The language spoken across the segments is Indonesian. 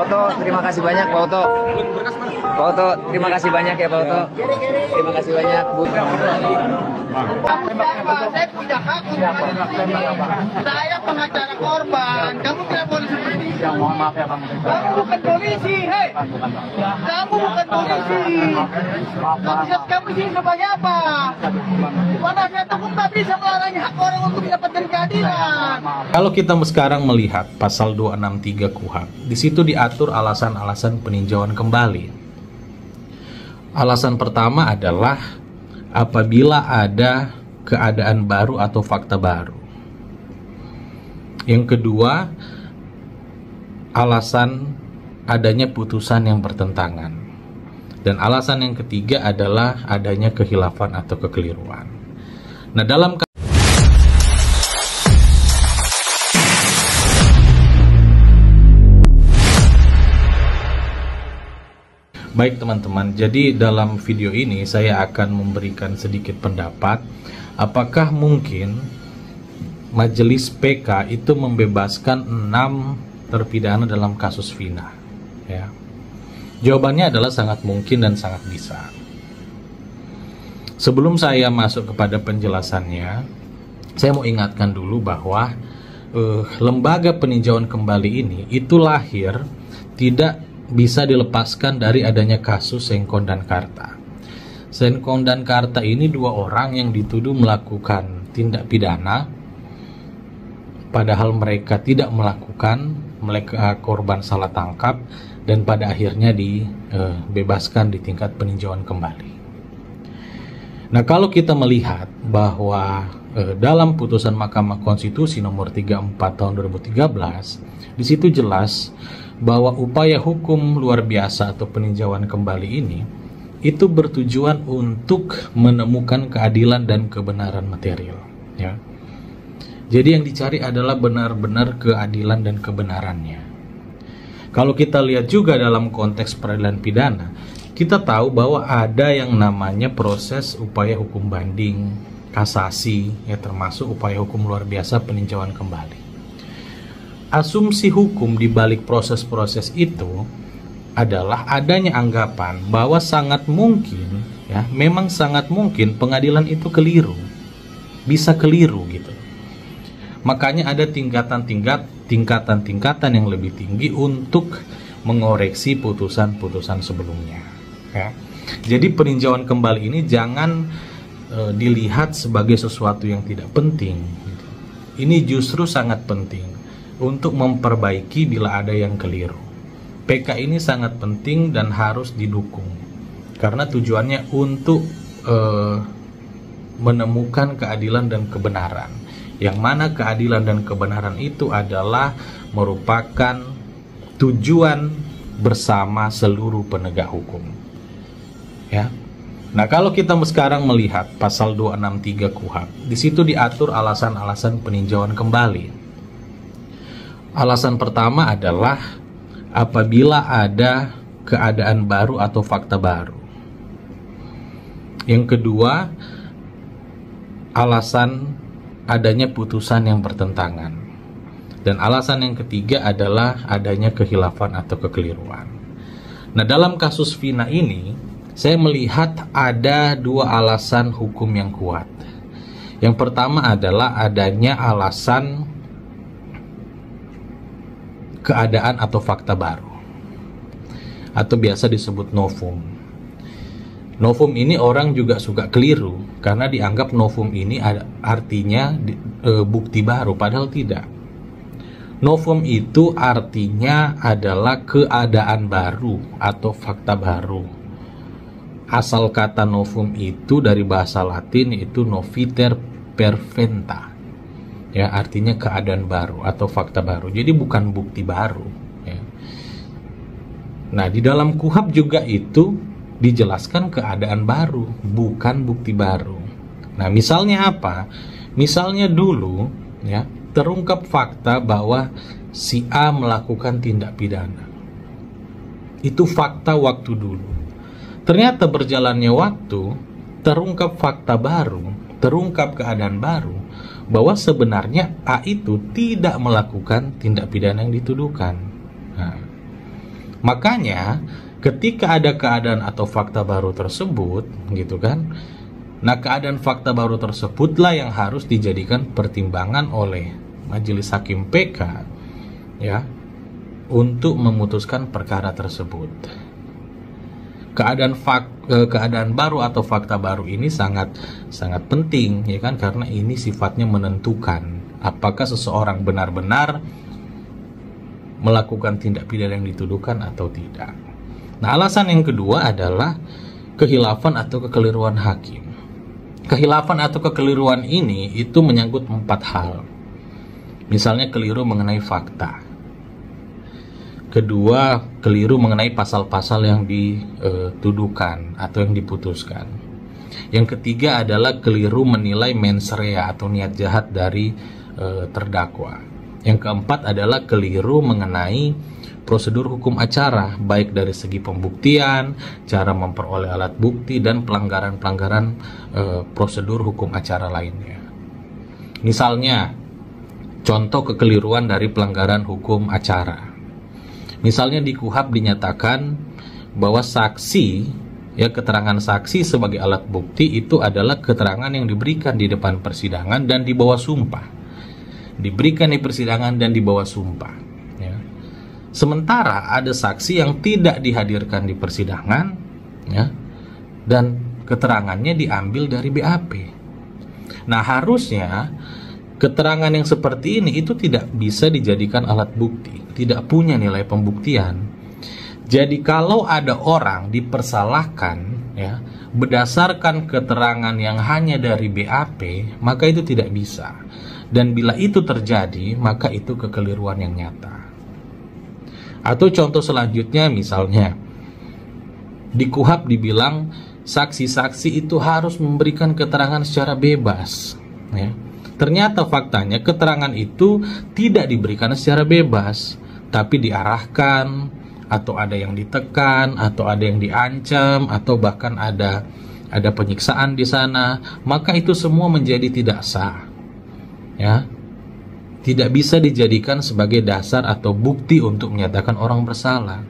Oto, terima kasih banyak Pak Oto. Pak Oto, terima kasih banyak ya Pak Oto. Terima kasih banyak Bu. Saya punya hak untuk saya pengacara korban. Kamu tidak boleh seperti itu. Mohon maaf ya Bang. Kamu bukan polisi, hei. Kamu bukan polisi. Maksud kamu sih sebagai apa? Penasihat hukum tak bisa melarang hak orang untuk mendapatkan keadilan. Kalau kita sekarang melihat pasal 263 KUHP, di situ diatur alasan-alasan peninjauan kembali. Alasan pertama adalah apabila ada keadaan baru atau fakta baru. Yang kedua, alasan adanya putusan yang bertentangan. Dan alasan yang ketiga adalah adanya khilafan atau kekeliruan. Nah, dalam Baik teman-teman, jadi dalam video ini saya akan memberikan sedikit pendapat apakah mungkin Majelis PK itu membebaskan 6 terpidana dalam kasus Vina, ya. Jawabannya adalah sangat mungkin dan sangat bisa. Sebelum saya masuk kepada penjelasannya, saya mau ingatkan dulu bahwa lembaga peninjauan kembali ini itu lahir tidak bisa dilepaskan dari adanya kasus Sengkon dan Karta. Sengkon dan Karta ini dua orang yang dituduh melakukan tindak pidana, padahal mereka tidak melakukan, mereka korban salah tangkap, dan pada akhirnya dibebaskan di tingkat peninjauan kembali. Nah, kalau kita melihat bahwa dalam putusan Mahkamah Konstitusi nomor 34 tahun 2013, di situ jelas bahwa upaya hukum luar biasa atau peninjauan kembali ini itu bertujuan untuk menemukan keadilan dan kebenaran material, ya. Jadi yang dicari adalah benar-benar keadilan dan kebenarannya. Kalau kita lihat juga dalam konteks peradilan pidana, kita tahu bahwa ada yang namanya proses upaya hukum banding, kasasi, ya, termasuk upaya hukum luar biasa peninjauan kembali. Asumsi hukum di balik proses-proses itu adalah adanya anggapan bahwa sangat mungkin, ya, memang sangat mungkin pengadilan itu keliru, bisa keliru gitu. Makanya ada tingkatan-tingkatan yang lebih tinggi untuk mengoreksi putusan-putusan sebelumnya, ya. Jadi peninjauan kembali ini jangan dilihat sebagai sesuatu yang tidak penting gitu. Ini justru sangat penting untuk memperbaiki bila ada yang keliru. PK ini sangat penting dan harus didukung karena tujuannya untuk menemukan keadilan dan kebenaran, yang mana keadilan dan kebenaran itu adalah merupakan tujuan bersama seluruh penegak hukum, ya. Nah, kalau kita sekarang melihat pasal 263 KUHP, di situ diatur alasan-alasan peninjauan kembali. Alasan pertama adalah apabila ada keadaan baru atau fakta baru. Yang kedua, alasan adanya putusan yang bertentangan. Dan alasan yang ketiga adalah adanya khilafan atau kekeliruan. Nah, dalam kasus Vina ini, saya melihat ada dua alasan hukum yang kuat. Yang pertama adalah adanya alasan keadaan atau fakta baru, atau biasa disebut novum. Novum ini orang juga suka keliru karena dianggap novum ini artinya bukti baru, padahal tidak. Novum itu artinya adalah keadaan baru atau fakta baru. Asal kata novum itu dari bahasa Latin, itu noviter perventa, ya, artinya keadaan baru atau fakta baru. Jadi bukan bukti baru, ya. Nah, di dalam KUHP juga itu dijelaskan keadaan baru, bukan bukti baru. Nah, misalnya apa? Misalnya dulu, ya, terungkap fakta bahwa si A melakukan tindak pidana. Itu fakta waktu dulu. Ternyata berjalannya waktu, terungkap fakta baru, terungkap keadaan baru, bahwa sebenarnya A itu tidak melakukan tindak pidana yang dituduhkan. Nah, Makanya ketika ada keadaan atau fakta baru tersebut, gitu kan, nah keadaan fakta baru tersebutlah yang harus dijadikan pertimbangan oleh Majelis Hakim PK, ya, untuk memutuskan perkara tersebut. Keadaan baru atau fakta baru ini sangat penting, ya kan, karena ini sifatnya menentukan apakah seseorang benar-benar melakukan tindak pidana yang dituduhkan atau tidak. Nah, alasan yang kedua adalah kehilafan atau kekeliruan hakim. Kehilafan atau kekeliruan ini itu menyangkut 4 hal. Misalnya keliru mengenai fakta. Kedua, keliru mengenai pasal-pasal yang dituduhkan atau yang diputuskan. Yang ketiga adalah keliru menilai mens rea atau niat jahat dari terdakwa. Yang keempat adalah keliru mengenai prosedur hukum acara, baik dari segi pembuktian, cara memperoleh alat bukti, dan pelanggaran-pelanggaran prosedur hukum acara lainnya. Misalnya, contoh kekeliruan dari pelanggaran hukum acara. Misalnya di KUHP dinyatakan bahwa saksi, ya, keterangan saksi sebagai alat bukti itu adalah keterangan yang diberikan di depan persidangan dan di bawah sumpah. Diberikan di persidangan dan di bawah sumpah, ya. Sementara ada saksi yang tidak dihadirkan di persidangan, ya, dan keterangannya diambil dari BAP. Nah, harusnya keterangan yang seperti ini itu tidak bisa dijadikan alat bukti, tidak punya nilai pembuktian. Jadi kalau ada orang dipersalahkan, ya, berdasarkan keterangan yang hanya dari BAP, maka itu tidak bisa. Dan bila itu terjadi, maka itu kekeliruan yang nyata. Atau contoh selanjutnya, misalnya di KUHP dibilang saksi-saksi itu harus memberikan keterangan secara bebas, ya. Ternyata faktanya keterangan itu tidak diberikan secara bebas, tapi diarahkan, atau ada yang ditekan, atau ada yang diancam, atau bahkan ada penyiksaan di sana. Maka itu semua menjadi tidak sah, ya, tidak bisa dijadikan sebagai dasar atau bukti untuk menyatakan orang bersalah.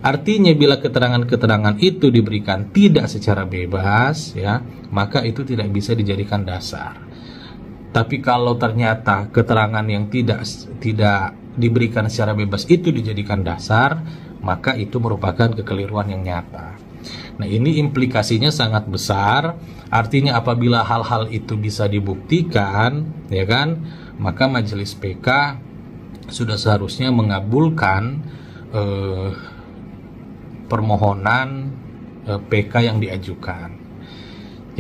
Artinya bila keterangan-keterangan itu diberikan tidak secara bebas, ya, maka itu tidak bisa dijadikan dasar. Tapi kalau ternyata keterangan yang tidak diberikan secara bebas itu dijadikan dasar, maka itu merupakan kekeliruan yang nyata. Nah, ini implikasinya sangat besar. Artinya apabila hal-hal itu bisa dibuktikan, ya kan, maka Majelis PK sudah seharusnya mengabulkan permohonan PK yang diajukan,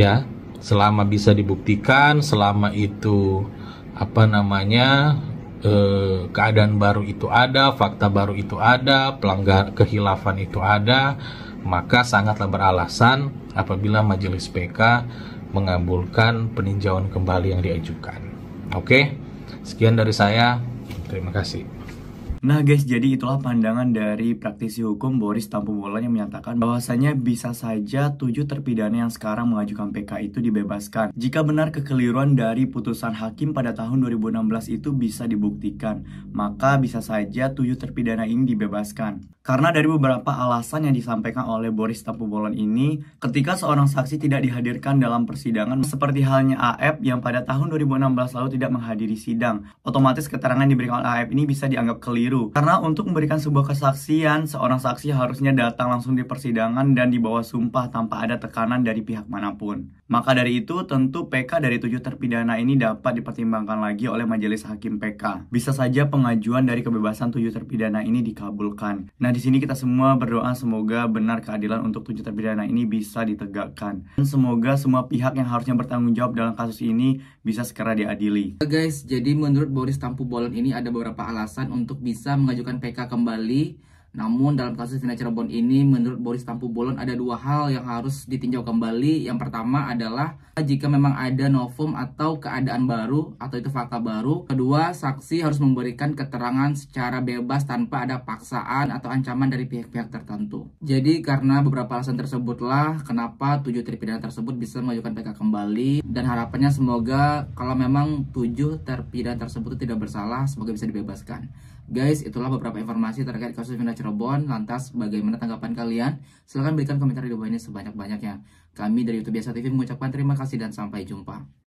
ya. Selama bisa dibuktikan, selama itu keadaan baru itu ada, fakta baru itu ada, kehilafan itu ada, maka sangatlah beralasan apabila Majelis PK mengabulkan peninjauan kembali yang diajukan. Oke, sekian dari saya. Terima kasih. Nah guys, jadi itulah pandangan dari praktisi hukum Boris Tampu-Bolon yang menyatakan bahwasanya bisa saja 7 terpidana yang sekarang mengajukan PK itu dibebaskan jika benar kekeliruan dari putusan hakim pada tahun 2016 itu bisa dibuktikan. Maka bisa saja 7 terpidana ini dibebaskan. Karena dari beberapa alasan yang disampaikan oleh Boris Tampu-Bolon ini, ketika seorang saksi tidak dihadirkan dalam persidangan seperti halnya AF yang pada tahun 2016 lalu tidak menghadiri sidang, otomatis keterangan diberikan oleh AF ini bisa dianggap keliru. Karena untuk memberikan sebuah kesaksian, seorang saksi harusnya datang langsung di persidangan dan dibawa sumpah tanpa ada tekanan dari pihak manapun. Maka dari itu, tentu PK dari 7 terpidana ini dapat dipertimbangkan lagi oleh Majelis Hakim PK. Bisa saja pengajuan dari kebebasan 7 terpidana ini dikabulkan. Nah, di sini kita semua berdoa semoga benar keadilan untuk 7 terpidana ini bisa ditegakkan. Dan semoga semua pihak yang harusnya bertanggung jawab dalam kasus ini bisa segera diadili. Guys, jadi menurut Boris Tampu-Bolon ini ada beberapa alasan untuk bisa mengajukan PK kembali. Namun dalam kasus Vina Cirebon ini menurut Boris Tampu-Bolon ada 2 hal yang harus ditinjau kembali. Yang pertama adalah jika memang ada novum atau keadaan baru atau itu fakta baru. Kedua, saksi harus memberikan keterangan secara bebas tanpa ada paksaan atau ancaman dari pihak-pihak tertentu. Jadi karena beberapa alasan tersebutlah kenapa 7 terpidana tersebut bisa mengajukan PK kembali. Dan harapannya semoga kalau memang 7 terpidana tersebut tidak bersalah, semoga bisa dibebaskan. Guys, itulah beberapa informasi terkait kasus Vina Cirebon. Lantas, bagaimana tanggapan kalian? Silahkan berikan komentar di bawah ini sebanyak-banyaknya. Kami dari YouTube Biasa TV mengucapkan terima kasih dan sampai jumpa.